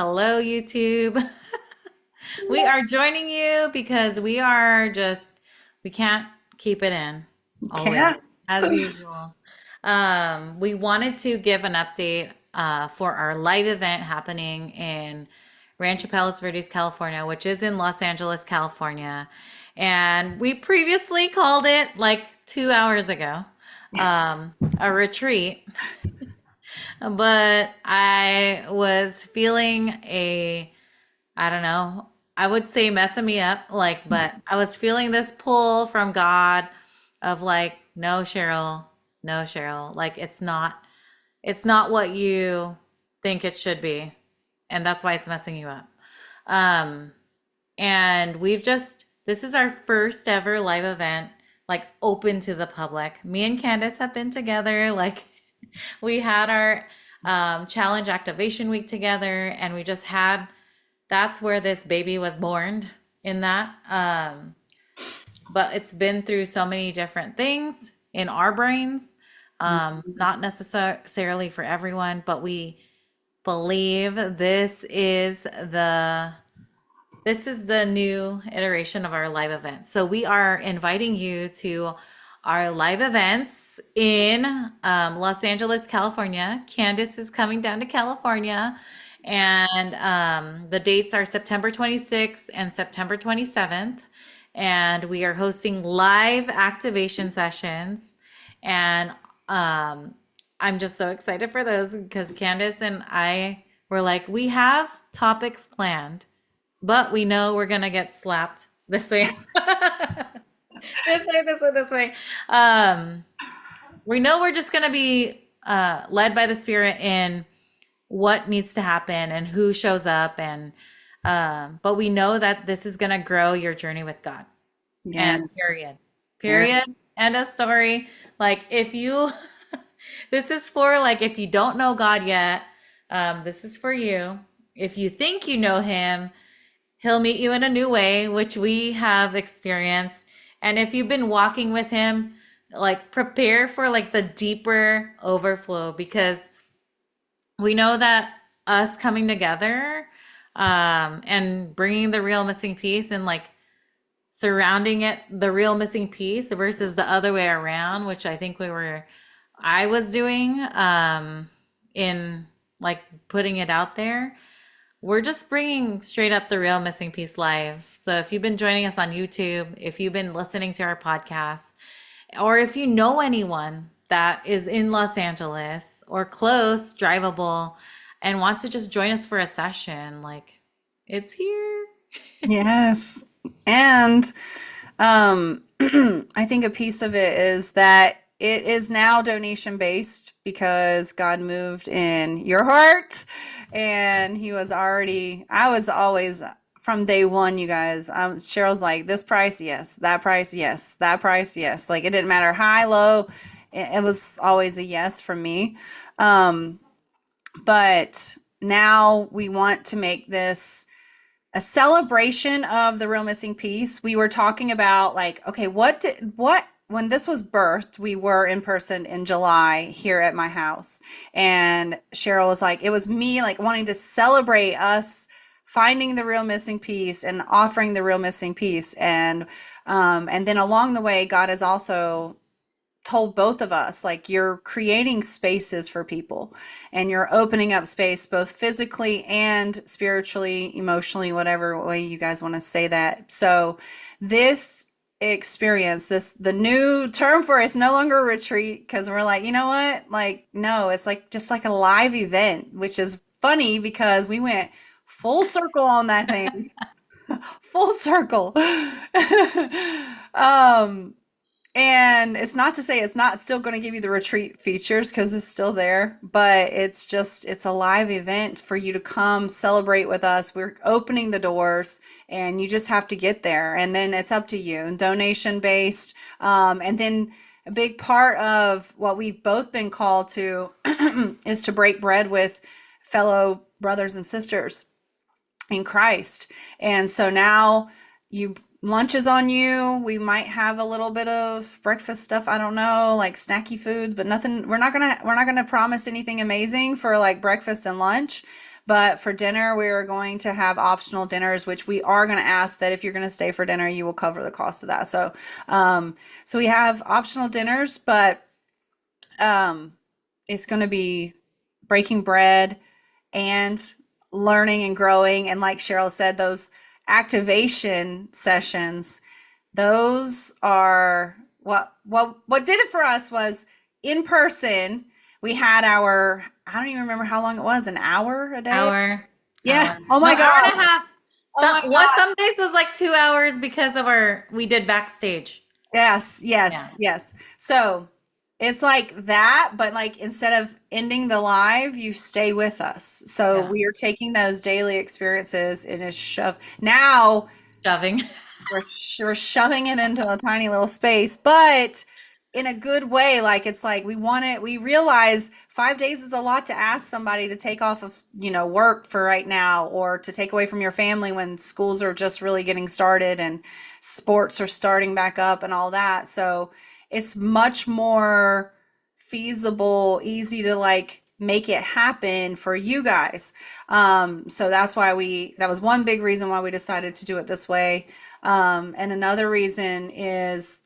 Hello, YouTube. We are joining you because we can't keep it in always, Cat. as usual. We wanted to give an update for our live event happening in Rancho Palos Verdes, California, which is in Los Angeles, California. And we previously called it like 2 hours ago, a retreat. But I was feeling I don't know, I would say messing me up, but I was feeling this pull from God of like, no, Cheryl, no, Cheryl, like it's not what you think it should be. And that's why it's messing you up. Um, and this is our first ever live event, like open to the public. Me and Candace have been together, like we had our challenge activation week together, and that's where this baby was born in that. But it's been through so many different things in our brains, not necessarily for everyone, but we believe this is the new iteration of our live event. So we are inviting you to our live events in Los Angeles, California. Candace is coming down to California, and the dates are September 26th and September 27th. And we are hosting live activation sessions. And I'm just so excited for those because Candace and I were like, we have topics planned, but we know we're gonna get slapped this way, this way. Um, we know we're just gonna be led by the Spirit in what needs to happen and who shows up, and but we know that this is gonna grow your journey with God. And Yes. period, There. period, end of story. Like if you, this is for like if you don't know God yet, this is for you. If you think you know Him, He'll meet you in a new way, which we have experienced. And if you've been walking with him, like prepare for like the deeper overflow because we know that us coming together and bringing the real missing piece and like surrounding it, the real missing piece versus the other way around, which I was doing in like putting it out there. We're just bringing straight up the real missing piece live. So if you've been joining us on YouTube, if you've been listening to our podcast, or if you know anyone that is in Los Angeles or close, drivable, and wants to just join us for a session, like it's here. Yes. And I think a piece of it is that it is now donation based because God moved in your heart and I was always from day one, you guys. Cheryl's like, this price, yes, that price, yes, that price, yes. Like it didn't matter high, low. It was always a yes from me. Um, but now we want to make this a celebration of the real missing piece. We were talking about like, okay, when this was birthed, we were in person in July here at my house. And Cheryl was like, it was me like wanting to celebrate us finding the real missing piece and offering the real missing piece. And then along the way, God has also told both of us like you're creating spaces for people and you're opening up space both physically and spiritually, emotionally, whatever way you guys want to say that. So this experience, this the new term for it's no longer a retreat because we're like, you know what, like no, it's like just like a live event, which is funny because we went full circle on that thing. Full circle. um and it's not to say it's not still going to give you the retreat features because it's still there, but it's a live event for you to come celebrate with us. We're opening the doors and you just have to get there. And then it's up to you, donation based. And then a big part of what we've both been called to is to break bread with fellow brothers and sisters in Christ. And so now you lunch is on you. We might have a little bit of breakfast stuff. I don't know, like snacky foods, but nothing. We're not gonna promise anything amazing for like breakfast and lunch. But for dinner, we are going to have optional dinners, which we are going to ask that if you're going to stay for dinner, you will cover the cost of that. So we have optional dinners, but um, it's going to be breaking bread and learning and growing. And like Cheryl said, those activation sessions, those are what did it for us was in person. We had our, I don't even remember how long it was, an hour a day. Hour, Yeah. hour. Oh No, my hour and gosh. a half. Oh my gosh. Some days was like 2 hours because of we did backstage. Yes, Yeah. yes, yes. So it's like that, but like instead of ending the live, you stay with us. So Yeah. we are taking those daily experiences and is shove now Shoving. we're shoving it into a tiny little space, but in a good way. Like it's like we want it. We realize 5 days is a lot to ask somebody to take off of, work for right now, or to take away from your family when schools are just really getting started and sports are starting back up and all that. So it's much more feasible, easy to like make it happen for you guys. So that's why that was one big reason why we decided to do it this way. And another reason is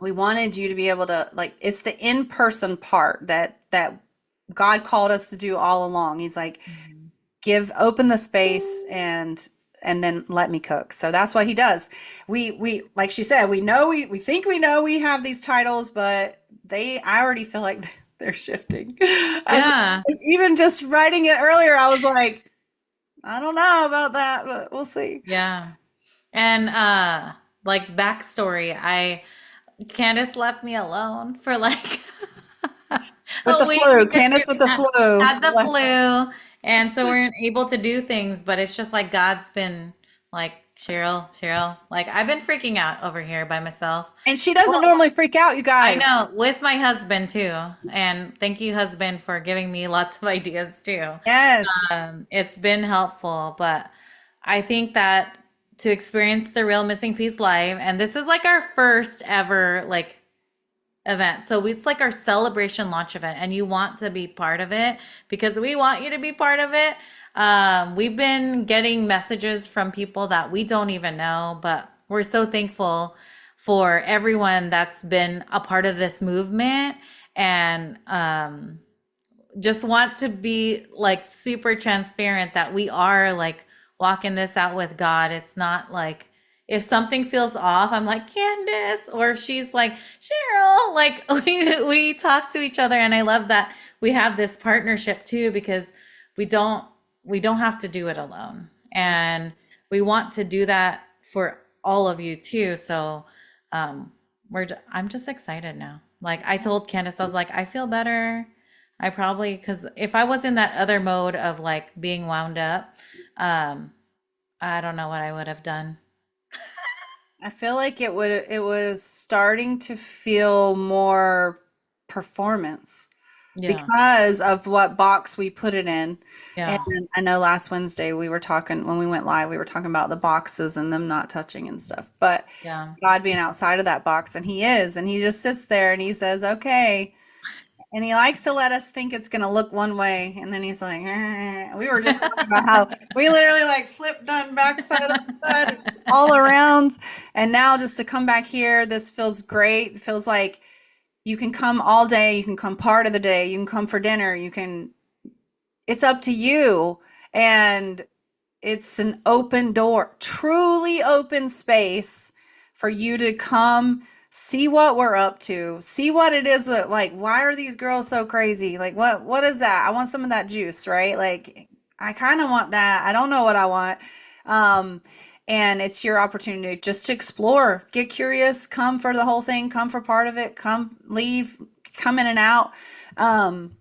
we wanted you to be able to like, it's the in-person part that God called us to do all along. He's like, Mhm. open the space and then let me cook. So that's what he does. We like she said, we think we know we have these titles, but I already feel like they're shifting. As Yeah. even just writing it earlier, I was like, I don't know about that, but we'll see. Yeah. And like backstory, I Candace left me alone for like With a the week flu, because she Candace with the flu. had the flu, and so we weren't able to do things. But it's just like God's been like, Cheryl, like I've been freaking out over here by myself. And she doesn't Well, normally freak out, you I guys. know, with my husband too. And thank you, husband, for giving me lots of ideas too. Yes. It's been helpful, but I think that to experience the Real Missing Piece live, and this is like our first ever like event. So it's like our celebration launch event, and you want to be part of it because we want you to be part of it. We've been getting messages from people that we don't even know, but we're so thankful for everyone that's been a part of this movement, and just want to be like super transparent that we are like walking this out with God. It's not like if something feels off, I'm like Candace, or if she's like Cheryl, like we talk to each other, and I love that we have this partnership too because we don't we don't have to do it alone, and we want to do that for all of you too. So I'm just excited now. Like I told Candace, I was like, I feel better. I probably, because if I was in that other mode of like being wound up, um, I don't know what I would have done. I feel like it was starting to feel more performance Yeah, because of what box we put it in. And yeah, I know last Wednesday we were talking, when we went live, we were talking about the boxes and them not touching and stuff. But yeah. God being outside of that box, and he is, and he just sits there and he says, okay. And he likes to let us think it's going to look one way. And then he's like, we were just talking about how we literally like flipped done backside upside all around. And now just to come back here, this feels great. It feels like you can come all day. You can come part of the day. You can come for dinner. It's up to you. And it's an open door, truly open space for you to come see what we're up to, see what it is like, why are these girls so crazy? Like what is that? I want some of that juice, right? Like I kind of want that. I don't know what I want. Um, and it's your opportunity just to explore, get curious, come for the whole thing, come for part of it, come leave, come in and out. Um,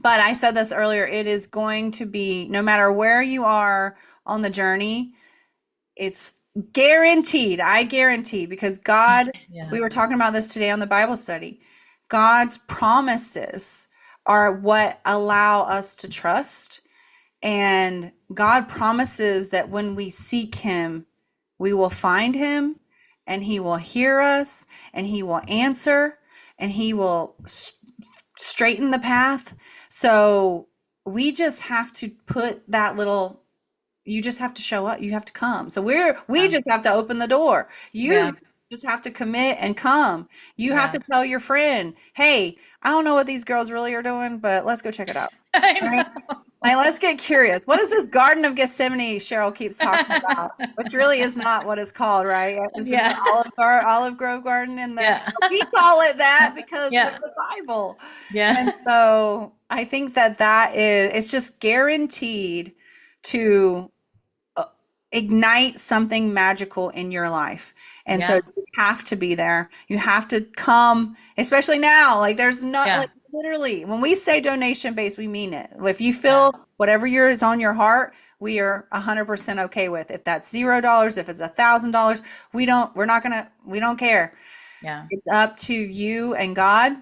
but I said this earlier, it is going to be no matter where you are on the journey, it's guaranteed. I guarantee because Yeah. we were talking about this today on the Bible study. God's promises are what allow us to trust. And God promises that when we seek him, we will find him and he will hear us and he will answer and he will straighten the path. So we just have to put that little, you just have to show up. You have to come. So we Yeah. just have to open the door. You Yeah. just have to commit and come. You have Yeah. to tell your friend, hey, I don't know what these girls really are doing, but let's go check it out. I Right? Like, let's get curious. What is this Garden of Gethsemane Cheryl keeps talking about? know. Which really is not what it's called, right? It's just the Yeah. Olive Grove Garden in the, Yeah. we call it that because of Yeah. the Bible. And Yeah. so I think that it's just guaranteed to ignite something magical in your life. And so Yeah. you have to be there. You have to come, especially now. Like there's no, Yeah. like literally, when we say donation based, we mean it. If you Yeah. feel whatever is on your heart, we are 100% okay with. If that's $0, if it's $1,000, we don't care. Yeah. It's up to you and God.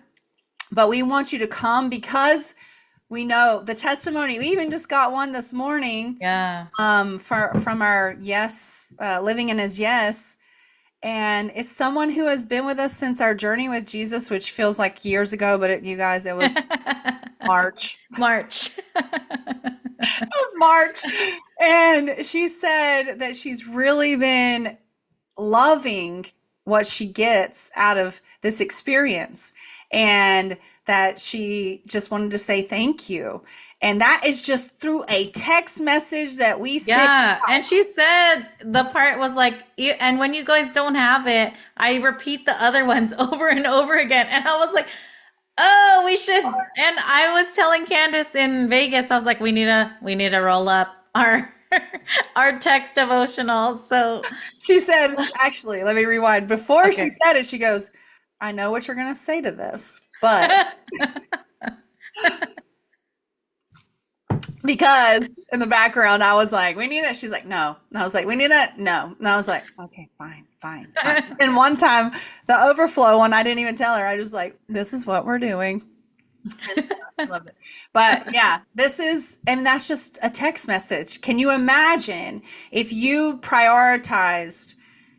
But we want you to come because we know the testimony. We even just got one this morning Yeah. from our yes, living in his yes. And it's someone who has been with us since our journey with Jesus, which feels like years ago, but you guys, it was March. March. It was March. And she said that she's really been loving what she gets out of this experience, and that she just wanted to say thank you. And that is just through a text message that we sent. Yeah. And she said the part was like, and when you guys don't have it, I repeat the other ones over and over again. And I was like, oh, we should. And I was telling Candace in Vegas, I was like, we need to roll up our our text devotionals. So She said, actually, let me rewind. Before she okay. said it, she goes, I know what you're going to say to this, but because in the background, I was like, we need it. She's like, no. And I was like, we need it. No. And I was like, okay, fine, fine, fine. And one time, the overflow one, I didn't even tell her. I just like, this is what we're doing. And so she loved it. But yeah, and that's just a text message. Can you imagine if you prioritized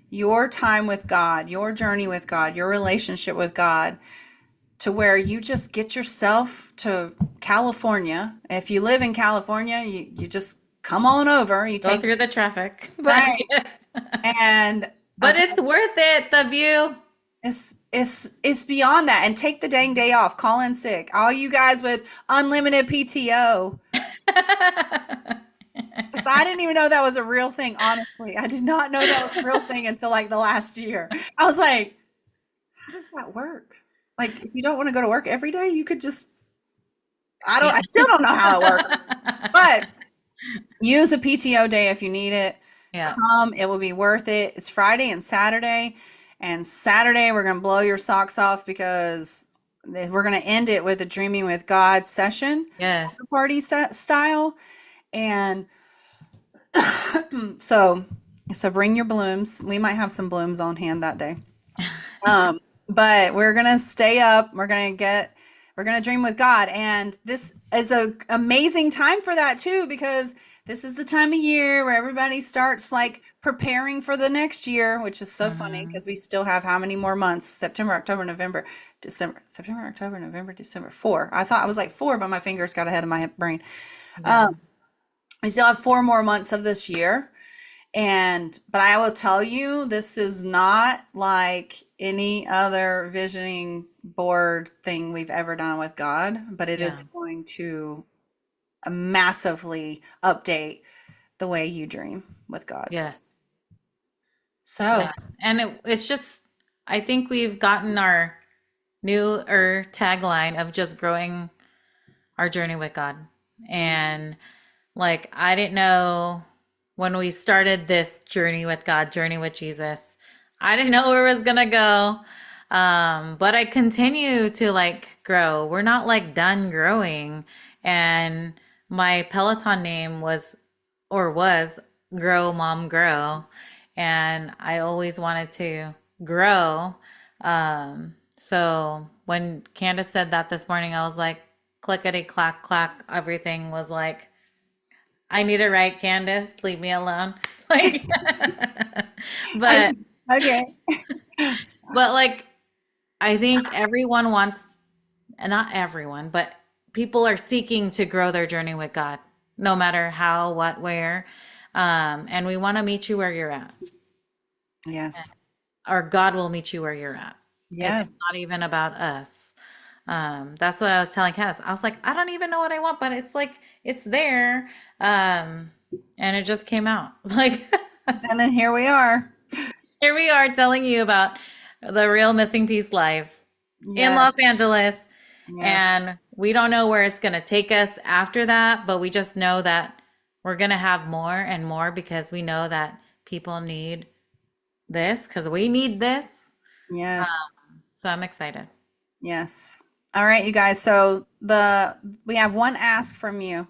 your time with God, your journey with God, your relationship with God, to where you just get yourself to California? If you live in California, you just come on over. You Go take through the traffic. But right, yes. and But it's worth it, the view. it's beyond that. And take the dang day off. Call in sick. All you guys with unlimited PTO. Because I didn't even know that was a real thing, honestly. I did not know that was a real thing until like the last year. I was like, how does that work? Like, if you don't want to go to work every day, you could just, Yeah. I still don't know how it works. But use a PTO day if you need it. Yeah. Come, it will be worth it. It's Friday and Saturday. And Saturday, we're going to blow your socks off because we're going to end it with a Dreaming with God session, Yes. supper party style. And so, so bring your blooms. We might have some blooms on hand that day. Um, but we're gonna stay up. We're gonna dream with God, and this is a amazing time for that too, because this is the time of year where everybody starts like preparing for the next year, which is so funny Mhm. because we still have how many more months? September, October, November, December, September, October, November, December, four. I thought I was like four, but my fingers got ahead of my brain. Yeah. Um, we still have 4 more months of this year. But I will tell you, this is not like any other visioning board thing we've ever done with God, but it is Yeah. going to massively update the way you dream with God. Yes. So, Yeah. And it's just, I think we've gotten our newer tagline of just growing our journey with God. And like, I didn't know when we started this journey with God, journey with Jesus, I didn't know where it was gonna go. But I continue to like grow. We're not like done growing. And my Peloton name was Grow Mom Grow. And I always wanted to grow. So when Candace said that this morning, I was like, clickety clack clack. Everything was like, I need it right, Candace. Leave me alone. Like, I, but okay. like I think everyone wants, and not everyone, but people are seeking to grow their journey with God, no matter how, what, where. And we want to meet you where you're at, Yes. or God will meet you where you're at. It's Yes. not even about us. That's what I was telling Cass. I was like, I don't even know what I want, but it's like it's there. And it just came out. Like And then here we are. here we are telling you about the real missing piece life in Yes. Los Angeles. Yes. And we don't know where it's going to take us after that, but we just know that we're going to have more and more because we know that people need this because we need this. Yes. So I'm excited. Yes. All right, you guys. So we have one ask from you.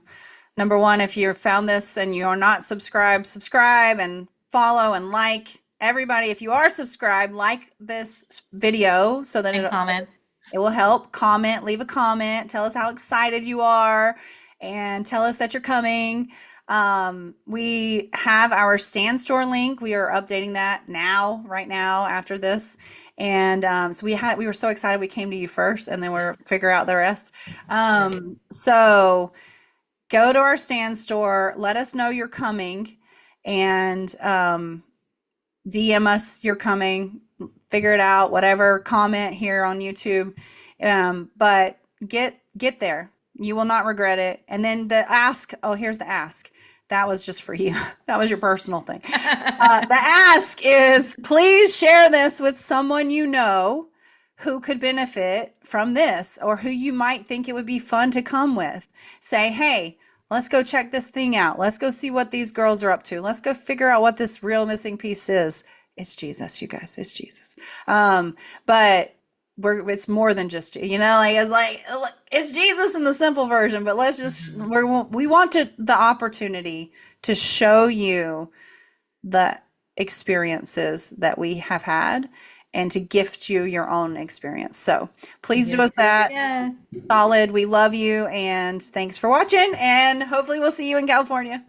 Number one, if you found this and you are not subscribed, subscribe and follow and like. Everybody, if you are subscribed, like this video so that And it comment. it will help. Comment, leave a comment, tell us how excited you are, and tell us that you're coming. We have our Stand Store link. We are updating that now, right now, after this. And so we were so excited we came to you first, and then we're figure out the rest. So go to our Stand Store. Let us know you're coming, and DM us you're coming. Figure it out. Whatever. Comment here on YouTube. But get there. You will not regret it. And then the ask. Oh, here's the ask. That was just for you. That was your personal thing. The ask is please share this with someone you know who could benefit from this or who you might think it would be fun to come with. Say, hey, let's go check this thing out. Let's go see what these girls are up to. Let's go figure out what this real missing piece is. It's Jesus, you guys. It's Jesus. But it's more than just, like it's Jesus in the simple version, but let's just we want the opportunity to show you the experiences that we have had and to gift you your own experience. So please do us that. Yes. Solid. We love you and thanks for watching, and hopefully we'll see you in California.